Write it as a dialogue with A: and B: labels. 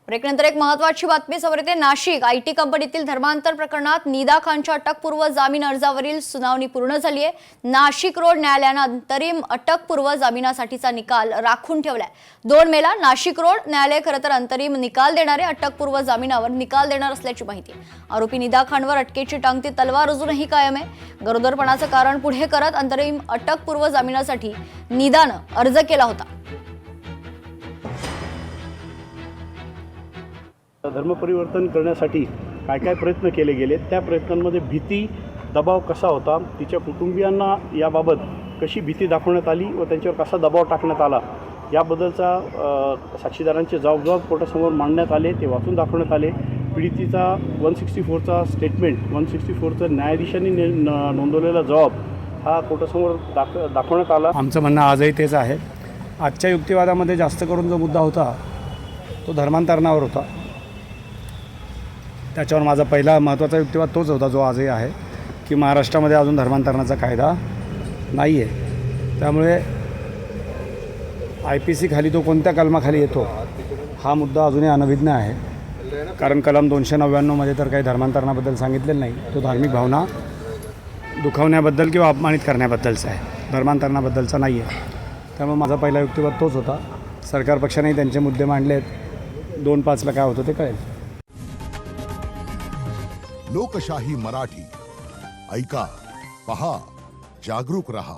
A: ब्रेकनंतर एक महत्त्वाची बातमी समोर येते। नाशिक आयटी कंपनीतील धर्मांतर प्रकरणात निदा खानच्या अटकपूर्व जामीन अर्जावरील सुनावणी पूर्ण झाली आहे। नाशिक रोड न्यायालयाने अंतरिम अटकपूर्व जामिनासाठीचा निकाल राखून ठेवलाय। 2 मेला नाशिक रोड न्यायालय खरं तर अंतरिम निकाल देणारे अटकपूर्व जामिनावर निकाल देणार असल्याची माहिती आहे। आरोपी निदा खानवर अटकेची टांगती तलवार अजूनही कायम आहे। गरोदरपणाचं कारण पुढे करत अंतरिम अटकपूर्व जामिनासाठी निदानं अर्ज केला होता।
B: धर्मपरिवर्तन करण्यासाठी काय काय प्रयत्न केले गेले, त्या प्रयत्नांमध्ये भीती दबाव कसा होता, तिच्या कुटुंबियांना याबाबत कशी भीती दाखवण्यात आली व त्यांच्यावर कसा दबाव टाकण्यात आला याबद्दलचा साक्षीदारांचे जबाब कोर्टासमोर मांडण्यात आले, ते वाचून दाखवण्यात आले। पीडितीचा 164चा स्टेटमेंट, 164चं न्यायाधीशांनी नोंदवलेला जबाब हा कोर्टासमोर दाखवण्यात आला।
C: आमचं म्हणणं आजही तेच आहे। आजच्या युक्तिवादामध्ये जास्त करून जो मुद्दा होता तो धर्मांतरणावर होता। त्याच्यावर माझा पहिला महत्त्वाचा युक्तिवाद तोच होता जो आजही आहे की महाराष्ट्रामध्ये अजून धर्मांतरणाचा कायदा नाही आहे। त्यामुळे IPC खाली तो कोणत्या कलमाखाली येतो हा मुद्दा अजूनही अनभिज्ञ आहे। कारण कलम 299मध्ये तर काही धर्मांतरणाबद्दल सांगितलेलं नाही। तो धार्मिक भावना दुखावण्याबद्दल किंवा अपमानित करण्याबद्दलचा आहे, धर्मांतरणाबद्दलचा नाही आहे। त्यामुळे माझा पहिला युक्तिवाद तोच होता। सरकार पक्षानेही त्यांचे मुद्दे मांडलेत। 2-5ला काय होतं ते कळेल।
D: लोकशाही मराठी ऐका, पहा, जागरूक रहा।